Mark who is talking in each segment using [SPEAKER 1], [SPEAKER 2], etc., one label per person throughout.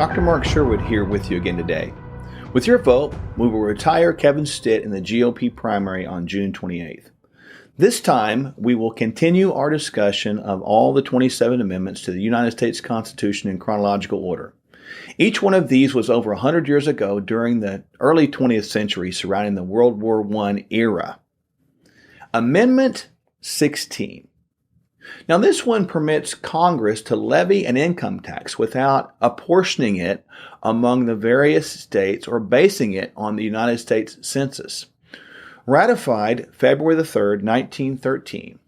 [SPEAKER 1] Dr. Mark Sherwood here with you again today. With your vote, we will retire Kevin Stitt in the GOP primary on June 28th. This time, we will continue our discussion of all the 27 amendments to the United States Constitution in chronological order. Each one of these was over 100 years ago during the early 20th century surrounding the World War I era. Amendment 16. Now, this one permits Congress to levy an income tax without apportioning it among the various states or basing it on the United States Census. Ratified February the 3rd, 1913.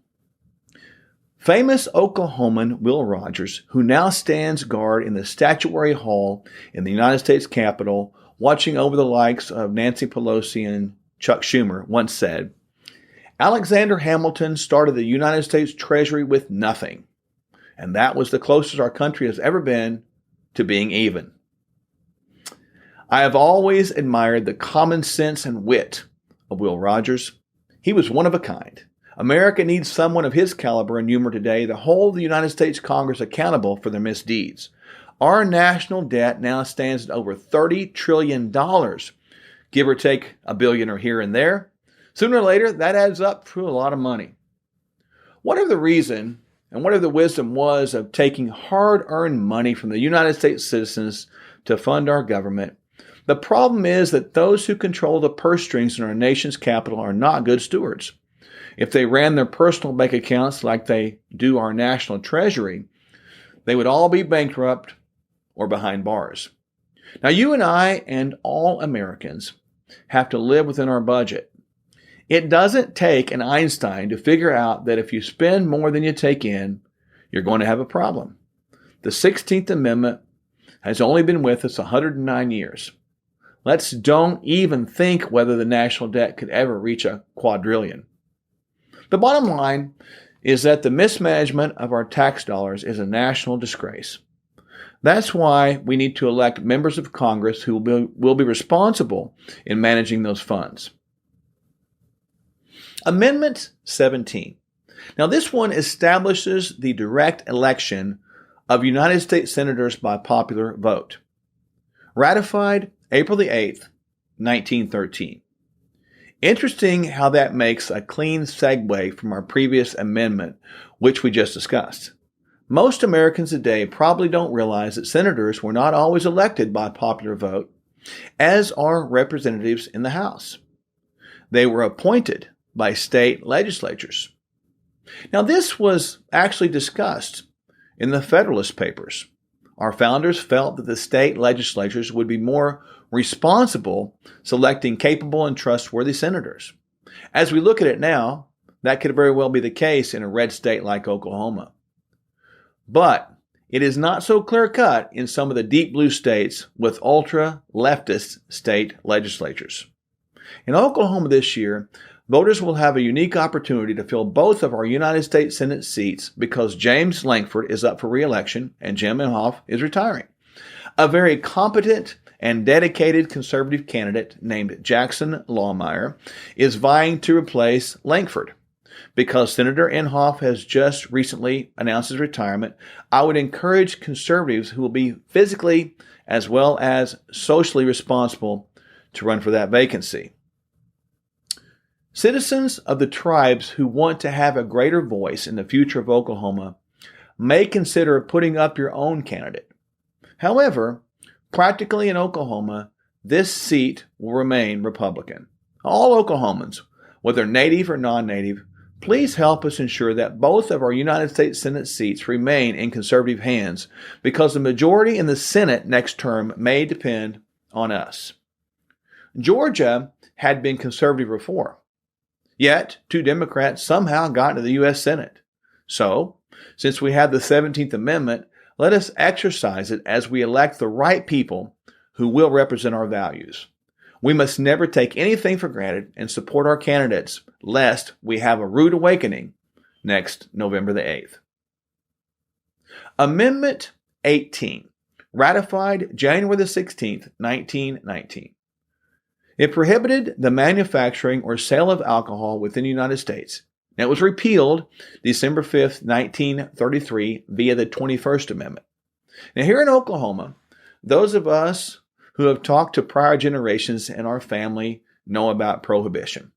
[SPEAKER 1] Famous Oklahoman Will Rogers, who now stands guard in the Statuary Hall in the United States Capitol, watching over the likes of Nancy Pelosi and Chuck Schumer, once said, "Alexander Hamilton started the United States Treasury with nothing, and that was the closest our country has ever been to being even." I have always admired the common sense and wit of Will Rogers. He was one of a kind. America needs someone of his caliber and humor today to hold the United States Congress accountable for their misdeeds. Our national debt now stands at over $30 trillion, give or take a billion or here and there. Sooner or later, that adds up to a lot of money. Whatever the reason and whatever the wisdom was of taking hard-earned money from the United States citizens to fund our government, the problem is that those who control the purse strings in our nation's capital are not good stewards. If they ran their personal bank accounts like they do our national treasury, they would all be bankrupt or behind bars. Now, you and I and all Americans have to live within our budget. It doesn't take an Einstein to figure out that if you spend more than you take in, you're going to have a problem. The 16th Amendment has only been with us 109 years. Let's don't even think whether the national debt could ever reach a quadrillion. The bottom line is that the mismanagement of our tax dollars is a national disgrace. That's why we need to elect members of Congress who will be responsible in managing those funds. Amendment 17. Now, this one establishes the direct election of United States senators by popular vote. Ratified April the 8th, 1913. Interesting how that makes a clean segue from our previous amendment, which we just discussed. Most Americans today probably don't realize that senators were not always elected by popular vote, as are representatives in the House. They were appointed by state legislatures. Now, this was actually discussed in the Federalist Papers. Our founders felt that the state legislatures would be more responsible selecting capable and trustworthy senators. As we look at it now, that could very well be the case in a red state like Oklahoma. But it is not so clear-cut in some of the deep blue states with ultra-leftist state legislatures. In Oklahoma this year, voters will have a unique opportunity to fill both of our United States Senate seats because James Lankford is up for re-election and Jim Inhofe is retiring. A very competent and dedicated conservative candidate named Jackson Lawmeyer is vying to replace Lankford. Because Senator Inhofe has just recently announced his retirement, I would encourage conservatives who will be physically as well as socially responsible to run for that vacancy. Citizens of the tribes who want to have a greater voice in the future of Oklahoma may consider putting up your own candidate. However, practically in Oklahoma, this seat will remain Republican. All Oklahomans, whether native or non-native, please help us ensure that both of our United States Senate seats remain in conservative hands because the majority in the Senate next term may depend on us. Georgia had been conservative before. Yet, 2 Democrats somehow got into the U.S. Senate. So, since we have the 17th Amendment, let us exercise it as we elect the right people who will represent our values. We must never take anything for granted and support our candidates, lest we have a rude awakening next November the 8th. Amendment 18, ratified January the 16th, 1919. It prohibited the manufacturing or sale of alcohol within the United States. It was repealed December 5th, 1933 via the 21st Amendment. Now here in Oklahoma, Those of us who have talked to prior generations in our family know about prohibition.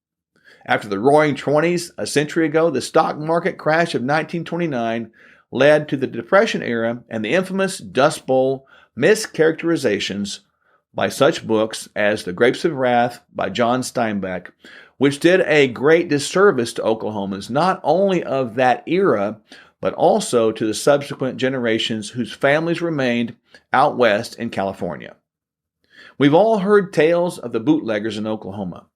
[SPEAKER 1] After the roaring 20s, a century ago, the stock market crash of 1929 led to the Depression era and the infamous Dust Bowl mischaracterizations by such books as The Grapes of Wrath by John Steinbeck, which did a great disservice to Oklahomans, not only of that era, but also to the subsequent generations whose families remained out west in California. We've all heard tales of the bootleggers in Oklahoma.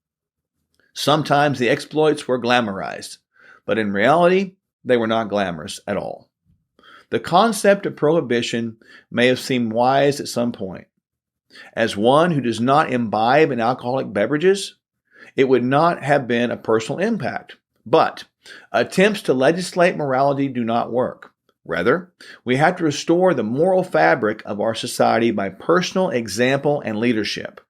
[SPEAKER 1] Sometimes the exploits were glamorized, but in reality, they were not glamorous at all. The concept of prohibition may have seemed wise at some point. As one who does not imbibe in alcoholic beverages, it would not have been a personal impact. But attempts to legislate morality do not work. Rather, we have to restore the moral fabric of our society by personal example and leadership.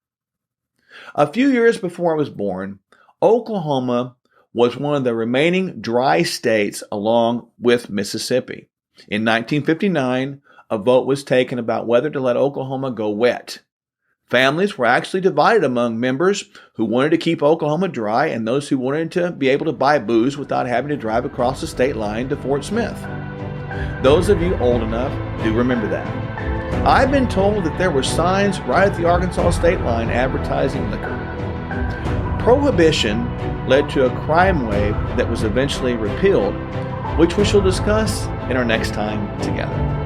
[SPEAKER 1] A few years before I was born, Oklahoma was one of the remaining dry states along with Mississippi. In 1959, a vote was taken about whether to let Oklahoma go wet. Families were actually divided among members who wanted to keep Oklahoma dry and those who wanted to be able to buy booze without having to drive across the state line to Fort Smith. Those of you old enough do remember that. I've been told that there were signs right at the Arkansas state line advertising liquor. Prohibition led to a crime wave that was eventually repealed, which we shall discuss in our next time together.